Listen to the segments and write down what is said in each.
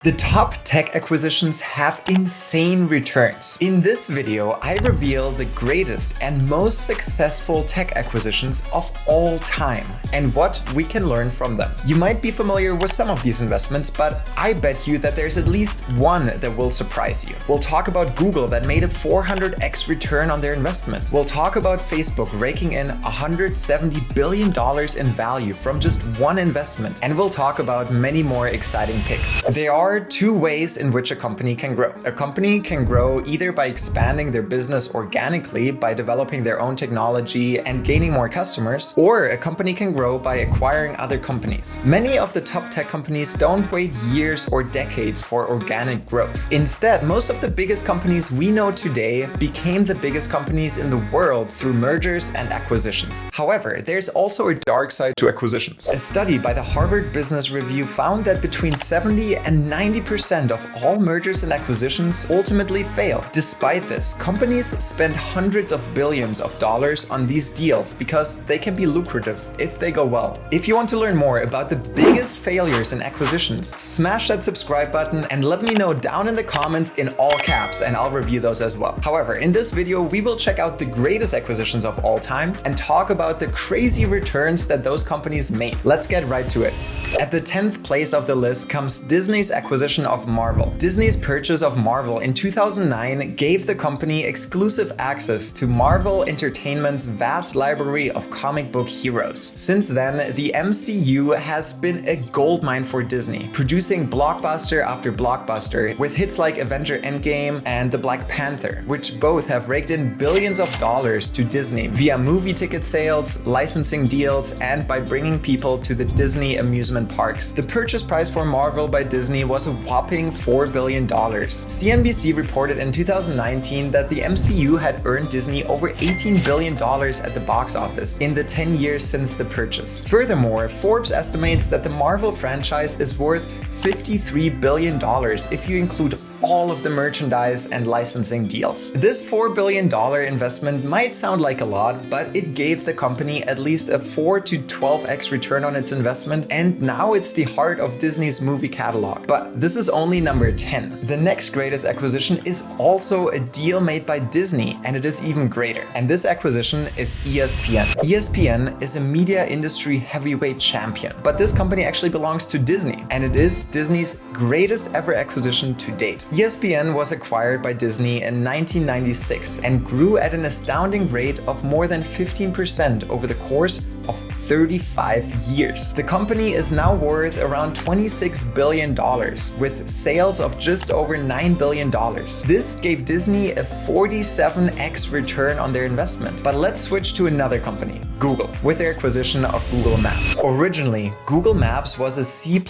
The top tech acquisitions have insane returns. In this video, I reveal the greatest and most successful tech acquisitions of all time and what we can learn from them. You might be familiar with some of these investments, but I bet you that there's at least one that will surprise you. We'll talk about Google that made a 400x return on their investment. We'll talk about Facebook raking in $170 billion in value from just one investment. And we'll talk about many more exciting picks. There are two ways in which a company can grow. A company can grow either by expanding their business organically by developing their own technology and gaining more customers, or a company can grow by acquiring other companies. Many of the top tech companies don't wait years or decades for organic growth. Instead, most of the biggest companies we know today became the biggest companies in the world through mergers and acquisitions. However, there's also a dark side to acquisitions. A study by the Harvard Business Review found that between 70 and 90% of all mergers and acquisitions ultimately fail. Despite this, companies spend hundreds of billions of dollars on these deals because they can be lucrative if they go well. If you want to learn more about the biggest failures in acquisitions, smash that subscribe button and let me know down in the comments in all caps and I'll review those as well. However, in this video, we will check out the greatest acquisitions of all times and talk about the crazy returns that those companies made. Let's get right to it. At the 10th place of the list comes Disney's acquisition of Marvel. Disney's purchase of Marvel in 2009 gave the company exclusive access to Marvel Entertainment's vast library of comic book heroes. Since then, the MCU has been a goldmine for Disney, producing blockbuster after blockbuster with hits like Avenger Endgame and The Black Panther, which both have raked in billions of dollars to Disney via movie ticket sales, licensing deals, and by bringing people to the Disney amusement parks. The purchase price for Marvel by Disney was a whopping $4 billion. CNBC reported in 2019 that the MCU had earned Disney over $18 billion at the box office in the 10 years since the purchase. Furthermore, Forbes estimates that the Marvel franchise is worth $53 billion if you include all of the merchandise and licensing deals. This $4 billion investment might sound like a lot, but it gave the company at least a 4 to 12x return on its investment, and now it's the heart of Disney's movie catalog. But this is only number 10. The next greatest acquisition is also a deal made by Disney, and it is even greater. And this acquisition is ESPN. ESPN is a media industry heavyweight champion, but this company actually belongs to Disney, and it is Disney's greatest ever acquisition to date. ESPN was acquired by Disney in 1996 and grew at an astounding rate of more than 15% over the course of 35 years. The company is now worth around $26 billion with sales of just over $9 billion. This gave Disney a 47x return on their investment. But let's switch to another company, Google, with their acquisition of Google Maps. Originally, Google Maps was a C++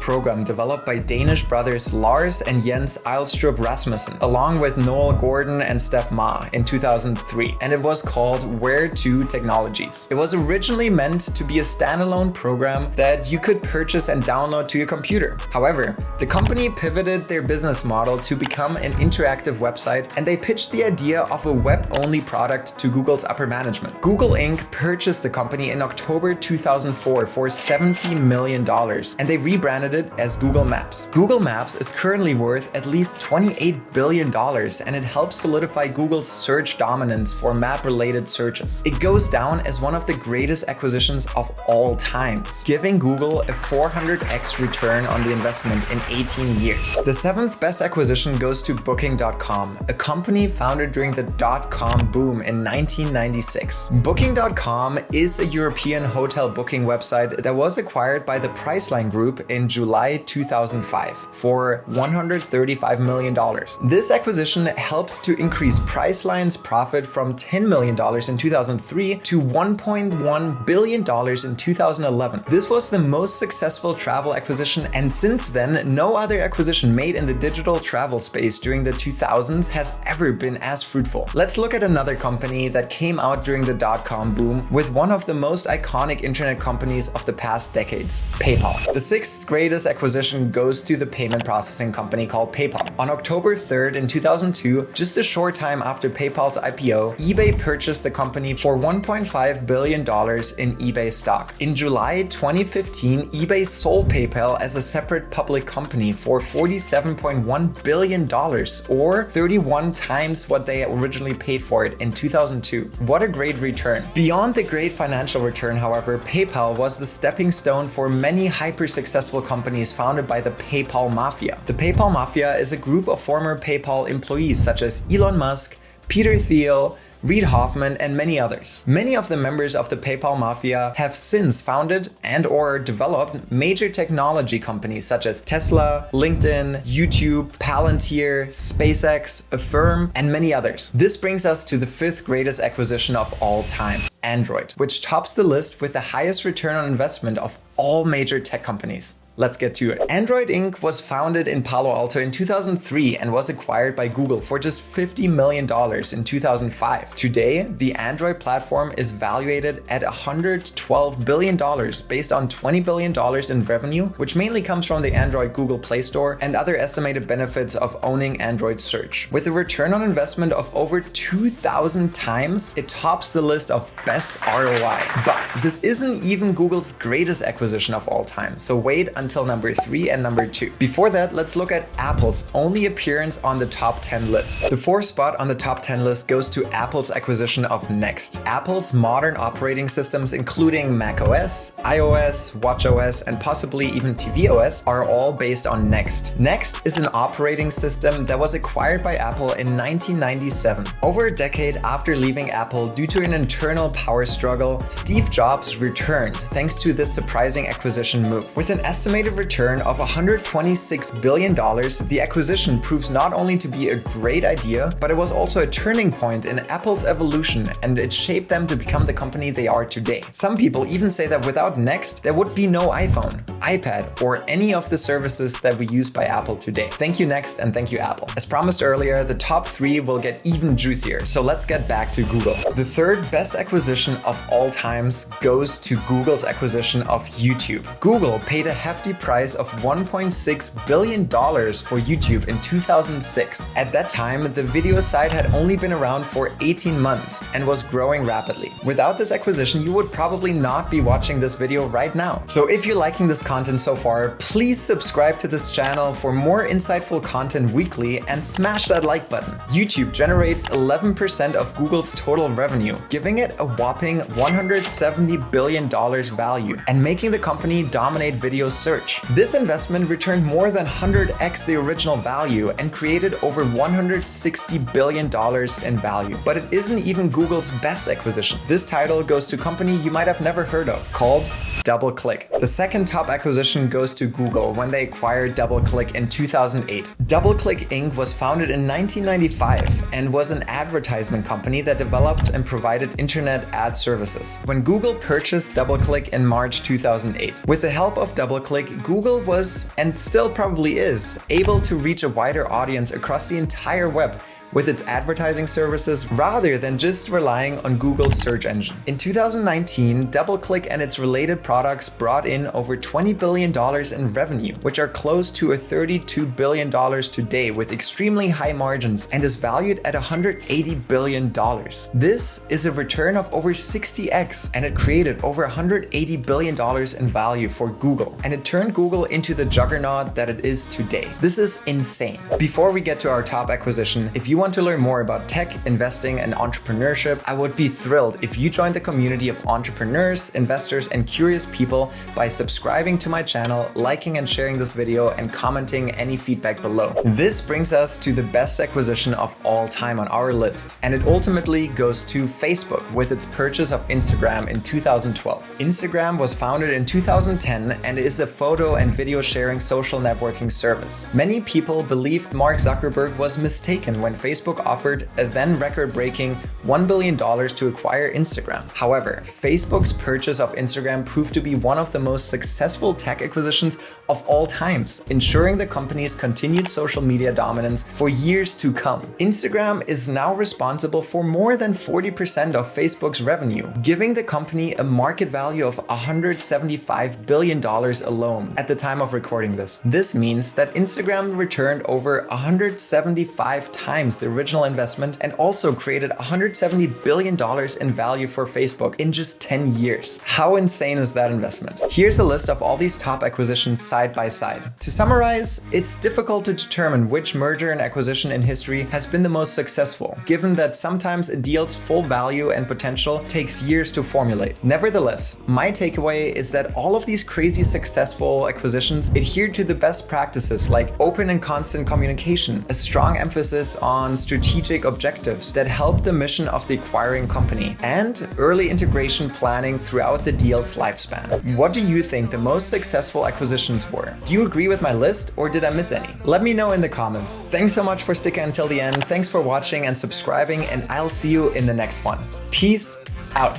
program developed by Danish brothers Lars and Jens Eilstrup Rasmussen, along with Noel Gordon and Steph Ma in 2003, and it was called Where2 Technologies. It was originally meant to be a standalone program that you could purchase and download to your computer. However, the company pivoted their business model to become an interactive website, and they pitched the idea of a web-only product to Google's upper management. Google Inc. purchased the company in October 2004 for $70 million, and they rebranded it as Google Maps. Google Maps is currently worth at least $28 billion, and it helps solidify Google's search dominance for map-related searches. It goes down as one of the greatest acquisitions of all times, giving Google a 400x return on the investment in 18 years. The seventh best acquisition goes to Booking.com, a company founded during the .com boom in 1996. Booking.com is a European hotel booking website that was acquired by the Priceline Group in July 2005 for $135 million. This acquisition helps to increase Priceline's profit from $10 million in 2003 to $1.1 billion in 2011. This was the most successful travel acquisition, and since then, no other acquisition made in the digital travel space during the 2000s has ever been as fruitful. Let's look at another company that came out during the .com boom with one of the most iconic internet companies of the past decades, PayPal. The sixth greatest acquisition goes to the payment processing company called PayPal. On October 3rd in 2002, just a short time after PayPal's IPO, eBay purchased the company for $1.5 billion in eBay stock. In July 2015, eBay sold PayPal as a separate public company for $47.1 billion, or 31 times what they originally paid for it in 2002. What a great return. Beyond the great financial return, however, PayPal was the stepping stone for many hyper-successful companies founded by the PayPal Mafia. The PayPal Mafia is a group of former PayPal employees such as Elon Musk, Peter Thiel, Reid Hoffman, and many others. Many of the members of the PayPal Mafia have since founded and/or developed major technology companies such as Tesla, LinkedIn, YouTube, Palantir, SpaceX, Affirm, and many others. This brings us to the fifth greatest acquisition of all time, Android, which tops the list with the highest return on investment of all major tech companies. Let's get to it. Android Inc. was founded in Palo Alto in 2003 and was acquired by Google for just $50 million in 2005. Today, the Android platform is valuated at $112 billion based on $20 billion in revenue, which mainly comes from the Android Google Play Store and other estimated benefits of owning Android search. With a return on investment of over 2,000 times, it tops the list of best ROI. But this isn't even Google's greatest acquisition of all time, so wait until number 3 and number 2. Before that, let's look at Apple's only appearance on the top 10 list. The 4th spot on the top 10 list goes to Apple's acquisition of Next. Apple's modern operating systems, including macOS, iOS, watchOS, and possibly even tvOS, are all based on Next. Next is an operating system that was acquired by Apple in 1997. Over a decade after leaving Apple due to an internal power struggle, Steve Jobs returned thanks to this surprising acquisition move. With an estimated return of $126 billion, the acquisition proves not only to be a great idea, but it was also a turning point in Apple's evolution, and it shaped them to become the company they are today. Some people even say that without Next, there would be no iPhone, iPad, or any of the services that we use by Apple today. Thank you Next, and thank you Apple. As promised earlier, the top 3 will get even juicier, so let's get back to Google. The third best acquisition of all times goes to Google's acquisition of YouTube. Google paid a hefty price of $1.6 billion for YouTube in 2006. At that time, the video site had only been around for 18 months and was growing rapidly. Without this acquisition, you would probably not be watching this video right now. So if you're liking this content so far, please subscribe to this channel for more insightful content weekly and smash that like button. YouTube generates 11% of Google's total revenue, giving it a whopping $170 billion value and making the company dominate video search. This investment returned more than 100x the original value and created over $160 billion in value. But it isn't even Google's best acquisition. This title goes to a company you might have never heard of, called DoubleClick. The second top acquisition goes to Google when they acquired DoubleClick in 2008. DoubleClick Inc. was founded in 1995 and was an advertisement company that developed and provided internet ad services. When Google purchased DoubleClick in March 2008, with the help of DoubleClick, Google was, and still probably is, able to reach a wider audience across the entire web with its advertising services rather than just relying on Google's search engine. In 2019, DoubleClick and its related products brought in over $20 billion in revenue, which are close to $32 billion today with extremely high margins and is valued at $180 billion. This is a return of over 60x, and it created over $180 billion in value for Google, and it turned Google into the juggernaut that it is today. This is insane. Before we get to our top acquisition, if you want to learn more about tech, investing, and entrepreneurship, I would be thrilled if you joined the community of entrepreneurs, investors, and curious people by subscribing to my channel, liking and sharing this video, and commenting any feedback below. This brings us to the best acquisition of all time on our list, and it ultimately goes to Facebook with its purchase of Instagram in 2012. Instagram was founded in 2010 and is a photo and video sharing social networking service. Many people believed Mark Zuckerberg was mistaken when Facebook offered a then record-breaking $1 billion to acquire Instagram. However, Facebook's purchase of Instagram proved to be one of the most successful tech acquisitions of all times, ensuring the company's continued social media dominance for years to come. Instagram is now responsible for more than 40% of Facebook's revenue, giving the company a market value of $175 billion alone at the time of recording this. This means that Instagram returned over 175 times the original investment and also created $170 billion in value for Facebook in just 10 years. How insane is that investment? Here's a list of all these top acquisitions side by side. To summarize, it's difficult to determine which merger and acquisition in history has been the most successful, given that sometimes a deal's full value and potential takes years to formulate. Nevertheless, my takeaway is that all of these crazy successful acquisitions adhere to the best practices like open and constant communication, a strong emphasis on strategic objectives that help the mission of the acquiring company, and early integration planning throughout the deal's lifespan. What do you think the most successful acquisitions were? Do you agree with my list or did I miss any? Let me know in the comments. Thanks so much for sticking until the end. Thanks for watching and subscribing, and I'll see you in the next one. Peace out.